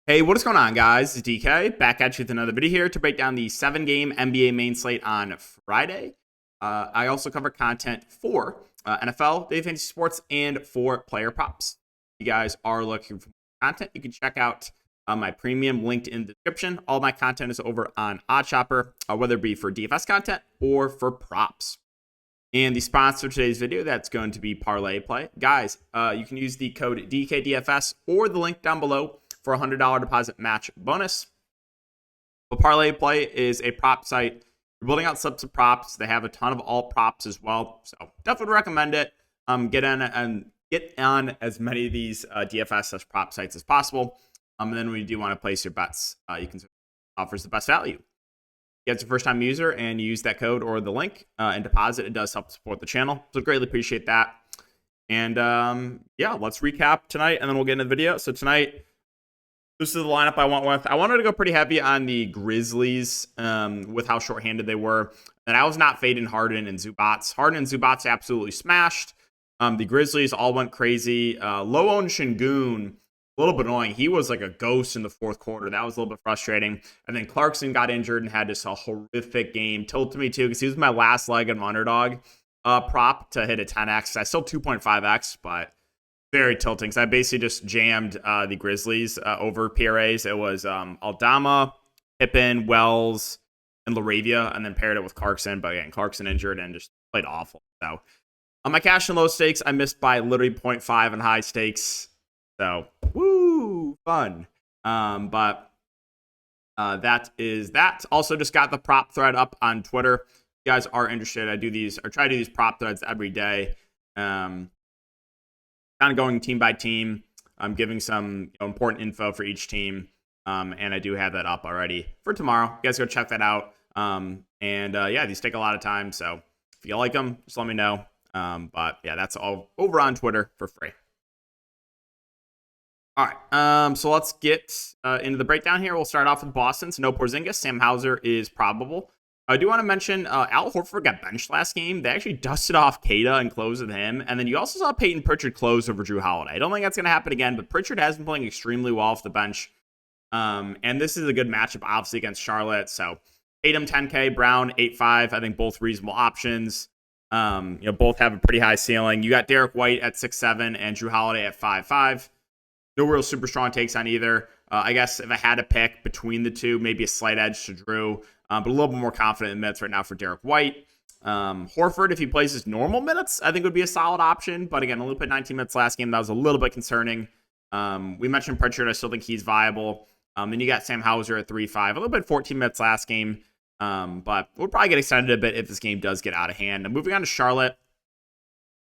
Hey, what is going on, guys? It's DK back at you with another video here to break down the 7-game NBA main slate on Friday. I also cover content for NFL, daily fantasy sports, and for player props. If you guys are looking for more content, you can check out my premium linked in the description. All my content is over on OddsShopper, whether it be for DFS content or for props. And the sponsor of today's video, that's going to be Parlay Play. Guys, you can use the code DKDFS or the link down below for a $100 deposit match bonus. But Parlay Play is a prop site. You're building out slips of props. They have a ton of alt props as well. So definitely recommend it. Get on as many of these DFS prop sites as possible. And then when you do want to place your bets, you can offers the best value. If it's a first-time user and you use that code or the link and deposit, it does help support the channel. So greatly appreciate that. And yeah, let's recap tonight, and then we'll get into the video. So tonight, this is the lineup I went with. I wanted to go pretty heavy on the Grizzlies with how shorthanded they were. And I was not fading Harden and Zubats. Harden and Zubats absolutely smashed. The Grizzlies all went crazy. Low-owned Şengün, a little bit annoying. He was like a ghost in the fourth quarter. That was a little bit frustrating. And then Clarkson got injured and had just a horrific game. Tilted me too because he was my last leg of Underdog prop to hit a 10x. I still 2.5x, but very tilting. So I basically just jammed the Grizzlies over PRAs. It was Aldama, Pippen, Wells, and Laravia, and then paired it with Clarkson. But again, Clarkson injured and just played awful. So on my cash and low stakes, I missed by literally 0.5 on high stakes. So woo, fun. But that is that. Also, just got the prop thread up on Twitter. If you guys are interested, I do these or try to do these prop threads every day. Kind of going team by team. I'm giving some important info for each team. And I do have that up already for tomorrow. You guys go check that out. Yeah, these take a lot of time. So if you like them, just let me know. But yeah, that's all over on Twitter for free. All right. So let's get into the breakdown here. We'll start off with Boston. So no Porzingis. Sam Hauser is probable. I do want to mention Al Horford got benched last game. They actually dusted off Kata and closed with him. And then you also saw Peyton Pritchard close over Drew Holiday. I don't think that's going to happen again, but Pritchard has been playing extremely well off the bench. And this is a good matchup, obviously, against Charlotte. So Tatum 10K, Brown 8.5. I think both reasonable options. Both have a pretty high ceiling. You got Derek White at 6.7 and Drew Holiday at 5.5. No real super strong takes on either. I guess if I had to pick between the two, maybe a slight edge to Drew. But a little bit more confident in minutes right now for Derek White. Horford, if he plays his normal minutes, I think would be a solid option. But again, only played 19 minutes last game. That was a little bit concerning. We mentioned Pritchard. I still think he's viable. Then you got Sam Hauser at 3.5. A little bit 14 minutes last game. But we'll probably get extended a bit if this game does get out of hand. And moving on to Charlotte.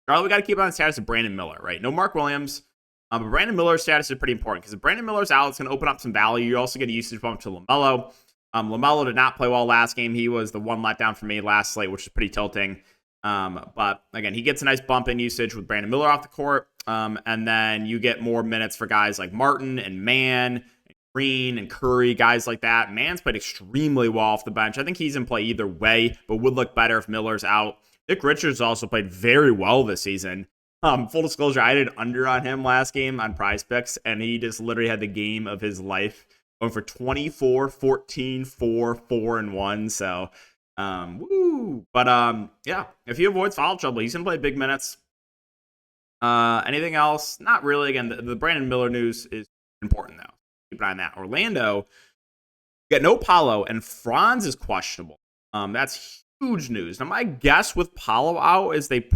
Charlotte, we got to keep on the status of Brandon Miller, right? No Mark Williams. But Brandon Miller's status is pretty important because if Brandon Miller's out, it's going to open up some value. You also get a usage bump to LaMelo. LaMelo did not play well last game. He was the one letdown for me last slate, which is pretty tilting. But again, he gets a nice bump in usage with Brandon Miller off the court. And then you get more minutes for guys like Martin and Mann, and Green and Curry, guys like that. Mann's played extremely well off the bench. I think he's in play either way, but would look better if Miller's out. Nick Richards also played very well this season. Full disclosure, I did under on him last game on Prize Picks, and he just literally had the game of his life. Going for 24, 14, 4, 4, and 1. So, woo. But, yeah, if he avoids foul trouble, he's going to play big minutes. Anything else? Not really. Again, the Brandon Miller news is important, though. Keep an eye on that. Orlando, you got no Paolo, and Franz is questionable. That's huge news. Now, my guess with Paolo out is they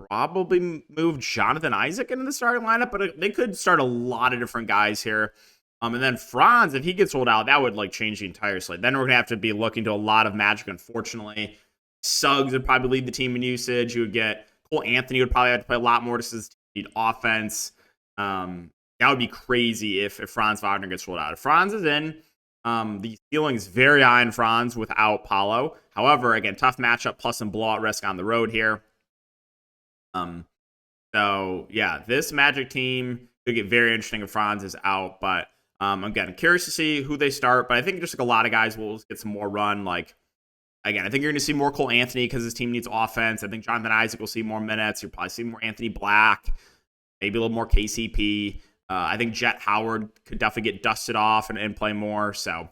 probably move Jonathan Isaac into the starting lineup, but they could start a lot of different guys here. And then Franz, if he gets rolled out, that would like change the entire slate. Then we're going to have to be looking to a lot of Magic, unfortunately. Suggs would probably lead the team in usage. You would get Cole Anthony would probably have to play a lot more to need offense. That would be crazy if Franz Wagner gets rolled out. If Franz is in, the ceiling is very high in Franz without Paolo. However, again, tough matchup plus some blowout risk on the road here. So yeah, this Magic team could get very interesting if Franz is out, but again, curious to see who they start, but I think just like a lot of guys will get some more run. Like, again, I think you're going to see more Cole Anthony because his team needs offense. I think Jonathan Isaac will see more minutes. You'll probably see more Anthony Black, maybe a little more KCP. I think Jet Howard could definitely get dusted off and play more. So,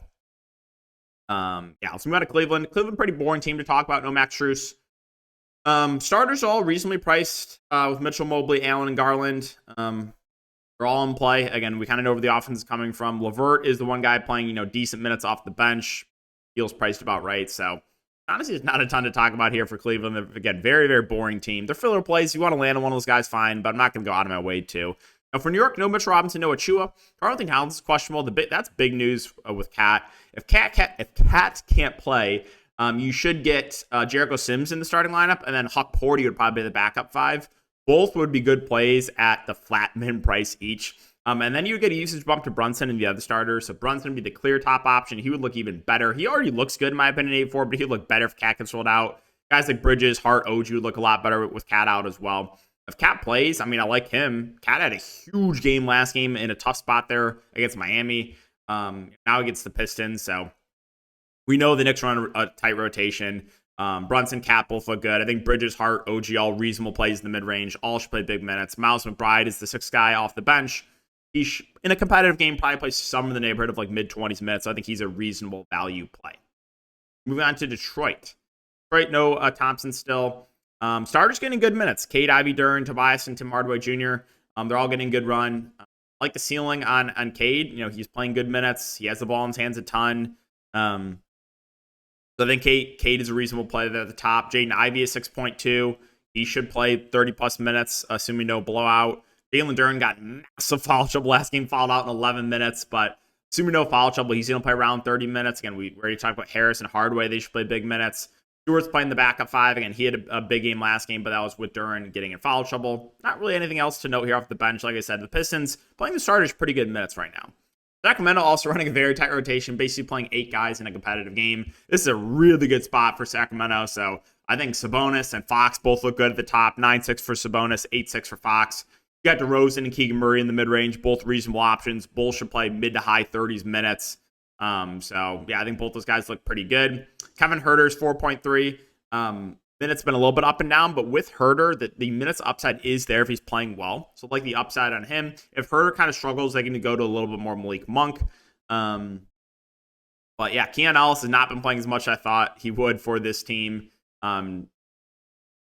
yeah, let's move on to Cleveland. Cleveland, pretty boring team to talk about. No Max Strus. Starters all reasonably priced with Mitchell, Mobley, Allen, and Garland. They're all in play. Again, we kind of know where the offense is coming from. LeVert is the one guy playing, decent minutes off the bench. Feels priced about right. So, honestly, there's not a ton to talk about here for Cleveland. They're, again, very, very boring team. They're filler plays. You want to land on one of those guys, fine, but I'm not going to go out of my way to. Now, for New York, no Mitchell Robinson, no Achua. Carlton Towns is questionable. That's big news with Cat. If Cat can't play, you should get Jericho Sims in the starting lineup, and then Huck Porty would probably be the backup 5. Both would be good plays at the flat min price each. And then you would get a usage bump to Brunson and the other starters. So Brunson would be the clear top option. He would look even better. He already looks good, in my opinion, 8-4, but he'd look better if Cat gets rolled out. Guys like Bridges, Hart, OG would look a lot better with Cat out as well. If Cat plays, I like him. Cat had a huge game last game in a tough spot there against Miami. Now he gets the Pistons. So we know the Knicks run a tight rotation. Brunson, Cat both look good. I think Bridges, Hart, OG, all reasonable plays in the mid-range. All should play big minutes. Miles McBride is the 6th guy off the bench. He in a competitive game, probably plays some in the neighborhood of like mid-20s minutes. So I think he's a reasonable value play. Moving on to Detroit. Detroit, no Thompson still. Starters getting good minutes. Cade, Ivy, Duren, Tobias, and Tim Hardaway Jr. They're all getting good run. I like the ceiling on Cade. He's playing good minutes. He has the ball in his hands a ton. So I think Cade is a reasonable play there at the top. Jaden Ivey is 6.2. He should play 30-plus minutes, assuming no blowout. Jalen Duren got massive foul trouble last game, fouled out in 11 minutes, but assuming no foul trouble, he's going to play around 30 minutes. Again, we already talked about Harris and Hardaway. They should play big minutes. Stewart's playing the backup 5. Again, he had a big game last game, but that was with Duren getting in foul trouble. Not really anything else to note here off the bench. Like I said, the Pistons playing the starters pretty good minutes right now. Sacramento also running a very tight rotation, basically playing 8 guys in a competitive game. This is a really good spot for Sacramento. So I think Sabonis and Fox both look good at the top. 9-6 for Sabonis, 8-6 for Fox. You got DeRozan and Keegan Murray in the mid-range, both reasonable options. Both should play mid to high 30s minutes. So, yeah, I think both those guys look pretty good. Kevin Huerter's 4.3. Minutes been a little bit up and down, but with Huerter, the minutes upside is there if he's playing well. So, like the upside on him. If Huerter kind of struggles, they can go to a little bit more Malik Monk. But, yeah, Keon Ellis has not been playing as much as I thought he would for this team.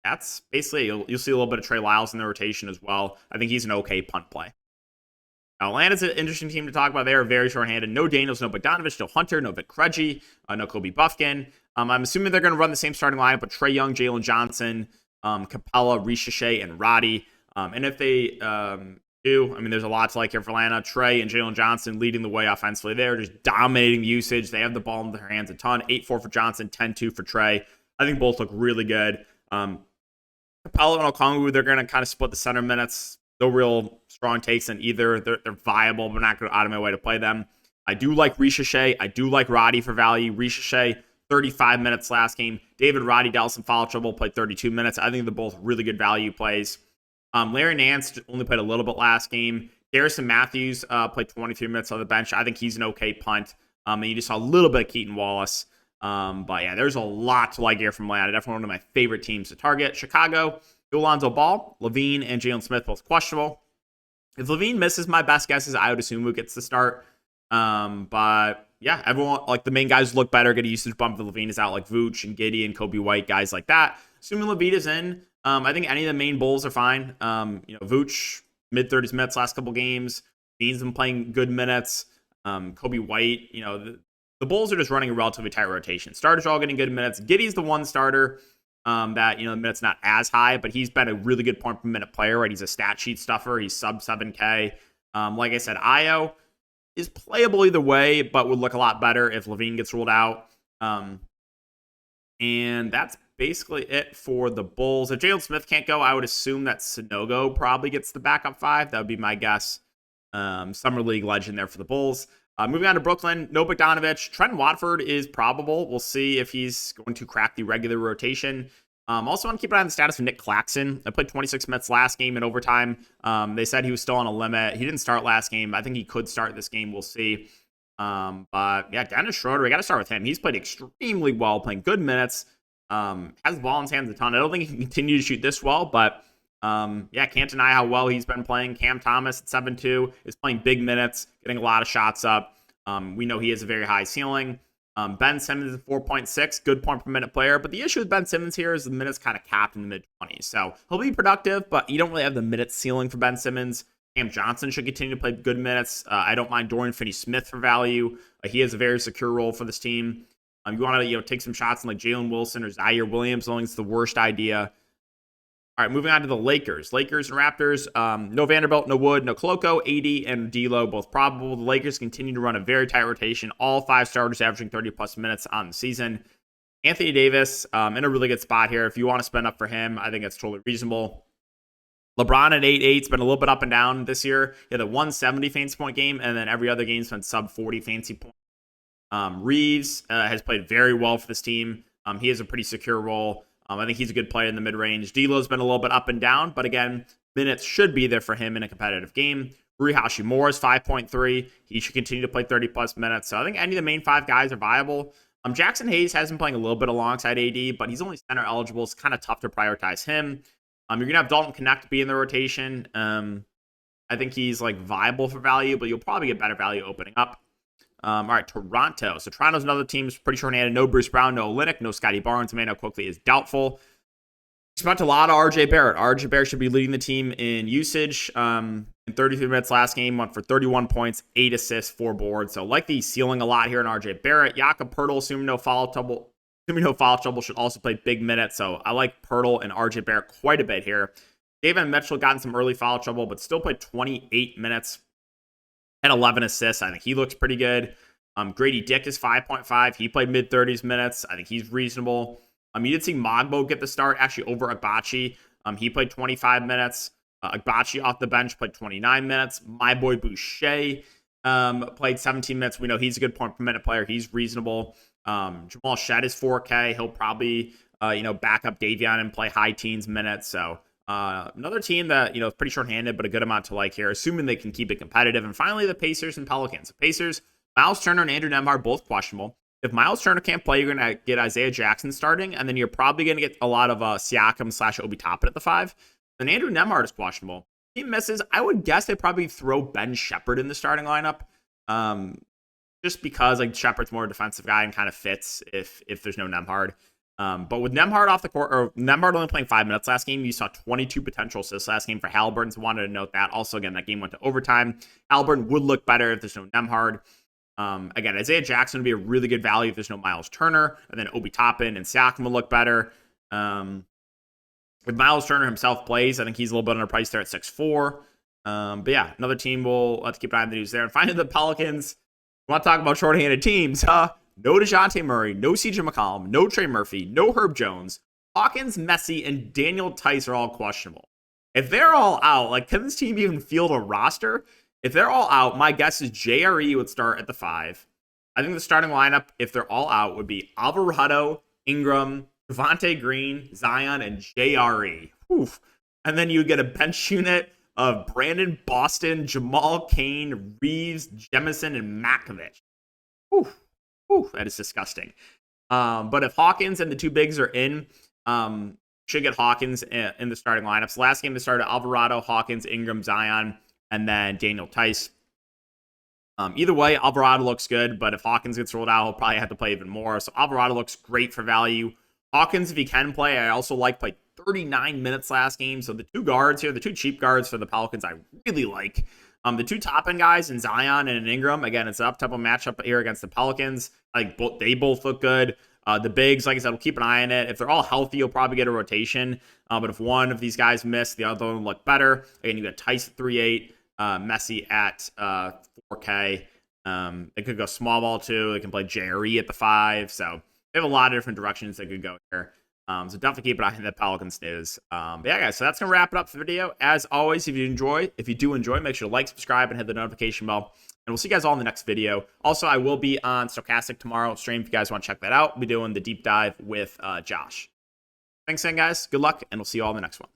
That's basically, you'll see a little bit of Trey Lyles in the rotation as well. I think he's an okay punt play. Now, Atlanta's an interesting team to talk about. They are very short-handed. No Daniels, no Bogdanovich, no Hunter, no Vic Krejci, no Kobe Buffkin. I'm assuming they're going to run the same starting lineup, but Trae Young, Jalen Johnson, Capella, Ricochet, and Roddy. And if they do, there's a lot to like here for Atlanta. Trae and Jalen Johnson leading the way offensively. They're just dominating the usage. They have the ball in their hands a ton. 8-4 for Johnson, 10-2 for Trae. I think both look really good. Capella and Okongwu, they're going to kind of split the center minutes. No real strong takes in either. They're viable, but not going out of my way to play them. I do like Ricochet. I do like Roddy for value. Ricochet, 35 minutes last game. David Roddy dealt some foul trouble, played 32 minutes. I think they're both really good value plays. Larry Nance only played a little bit last game. Garrison Matthews played 23 minutes on the bench. I think he's an okay punt. And you just saw a little bit of Keaton Wallace. But yeah, there's a lot to like here from Atlanta. Definitely one of my favorite teams to target. Chicago, Alonzo Ball, Levine, and Jalen Smith both questionable. If Levine misses, my best guess is I would assume who gets the start. But yeah, everyone, like the main guys look better, get a usage bump if Levine is out, like Vooch and Giddey and Kobe White, guys like that. Assuming Levine is in, I think any of the main Bulls are fine. Vooch, mid-30s minutes last couple games. Levine's been playing good minutes. Kobe White, the Bulls are just running a relatively tight rotation. Starters are all getting good minutes. Giddey's the one starter that, the minutes not as high, but he's been a really good point per minute player, right? He's a stat sheet stuffer. He's sub 7K. Like I said, Io is playable either way, but would look a lot better if Levine gets ruled out. And that's basically it for the Bulls. If Jalen Smith can't go, I would assume that Sanogo probably gets the backup 5. That would be my guess. Summer League legend there for the Bulls. Moving on to Brooklyn, no Bogdanovich. Trent Watford is probable. We'll see if he's going to crack the regular rotation. Also want to keep an eye on the status of Nick Claxton. I played 26 minutes last game in overtime. They said he was still on a limit. He didn't start last game. I think he could start this game. We'll see. But yeah, Dennis Schroeder, we got to start with him. He's played extremely well, playing good minutes. Has the ball in his hands a ton. I don't think he can continue to shoot this well, but Yeah, can't deny how well he's been playing. Cam Thomas at 7-2 is playing big minutes, getting a lot of shots up. We know he has a very high ceiling. Ben Simmons is 4.6, good point per minute player. But the issue with Ben Simmons here is the minutes kind of capped in the mid-20s. So he'll be productive, but you don't really have the minutes ceiling for Ben Simmons. Cam Johnson should continue to play good minutes. I don't mind Dorian Finney-Smith for value. He has a very secure role for this team. You want to take some shots in like Jalen Wilson or Zaire Williams. I don't think it's the worst idea. All right, moving on to the Lakers. Lakers and Raptors. No Vanderbilt, no Wood, no Koloko, AD, and D'Lo, both probable. The Lakers continue to run a very tight rotation. All 5 starters averaging 30-plus minutes on the season. Anthony Davis in a really good spot here. If you want to spend up for him, I think it's totally reasonable. LeBron at 8-8. It's been a little bit up and down this year. He had a 170 fantasy point game, and then every other game's been sub 40 fantasy point. Reeves has played very well for this team. He has a pretty secure role. I think he's a good player in the mid-range. D'Lo's been a little bit up and down, but again, minutes should be there for him in a competitive game. Rui Hachimura is 5.3. He should continue to play 30-plus minutes. So I think any of the main 5 guys are viable. Jackson Hayes has been playing a little bit alongside AD, but he's only center eligible. It's kind of tough to prioritize him. You're going to have Dalton Connect be in the rotation. I think he's like viable for value, but you'll probably get better value opening up. All right, Toronto. So Toronto's another team is pretty short-handed. No Bruce Brown, no Olynyk, no Scotty Barnes. Emmanuel Quickley is doubtful. Spent a lot of RJ Barrett. RJ Barrett should be leading the team in usage. In 33 minutes last game, went for 31 points, 8 assists, 4 boards. So like the ceiling a lot here in RJ Barrett. Jakob Poeltl, assuming no foul trouble, should also play big minutes. So I like Poeltl and RJ Barrett quite a bit here. David Mitchell got in some early foul trouble, but still played 28 minutes. And 11 assists. I think he looks pretty good. Grady Dick is 5.5. He played mid-30s minutes. I think he's reasonable. You did see Mogbo get the start actually over Agbachi. He played 25 minutes. Agbachi off the bench played 29 minutes. My boy Boucher played 17 minutes. We know he's a good point per minute player. He's reasonable. Jamal Shed is 4K. He'll probably back up Davion and play high teens minutes. So another team that, is pretty short-handed, but a good amount to like here, assuming they can keep it competitive. And finally, the Pacers and Pelicans. The Pacers, Miles Turner and Andrew Nembhard, both questionable. If Miles Turner can't play, you're going to get Isaiah Jackson starting, and then you're probably going to get a lot of Siakam/Obi Toppin at the 5. Then Andrew Nembhard is questionable. If he misses, I would guess they probably throw Ben Shepherd in the starting lineup, just because like Shepherd's more a defensive guy and kind of fits if there's no Nembhard. But with Nembhard off the court, or Nembhard only playing 5 minutes last game, you saw 22 potential assists last game for Halliburton. So wanted to note that. Also, again, that game went to overtime. Halliburton would look better if there's no Nembhard. Again, Isaiah Jackson would be a really good value if there's no Miles Turner. And then Obi Toppin and Siakam will look better. With Miles Turner himself plays, I think he's a little bit underpriced there at 6'4". But yeah, another team we'll have to keep an eye on the news there. And finally, the Pelicans. We want to talk about short-handed teams, huh? No DeJounte Murray, no CJ McCollum, no Trey Murphy, no Herb Jones. Hawkins, Messi, and Daniel Tice are all questionable. If they're all out, like, can this team even field a roster? If they're all out, my guess is JRE would start at the 5. I think the starting lineup, if they're all out, would be Alvarado, Ingram, Devontae Green, Zion, and JRE. Oof. And then you would get a bench unit of Brandon Boston, Jamal Cain, Reeves, Jemison, and Makovich. Oof. Ooh, that is disgusting. But if Hawkins and the 2 bigs are in, should get Hawkins in the starting lineups. Last game they started Alvarado, Hawkins, Ingram, Zion, and then Daniel Tice. Either way, Alvarado looks good, but if Hawkins gets rolled out, he'll probably have to play even more. So Alvarado looks great for value. Hawkins, if he can play, I also played 39 minutes last game. So the 2 guards here, the 2 cheap guards for the Pelicans, I really like. The 2 top-end guys in Zion and Ingram, again, it's an up-tempo matchup here against the Pelicans. They both look good. The bigs, like I said, we'll keep an eye on it. If they're all healthy, you'll probably get a rotation. But if one of these guys miss, the other one will look better. Again, you got Tice at 3.8, Messi at 4K. They could go small ball too. They can play JRE at the 5. So they have a lot of different directions they could go here. So definitely keep an eye on the Pelicans news. But yeah, guys, so that's going to wrap it up for the video. As always, if you do enjoy, make sure to like, subscribe, and hit the notification bell. And we'll see you guys all in the next video. Also, I will be on Stochastic tomorrow stream if you guys want to check that out. We'll be doing the deep dive with Josh. Thanks again, guys. Good luck, and we'll see you all in the next one.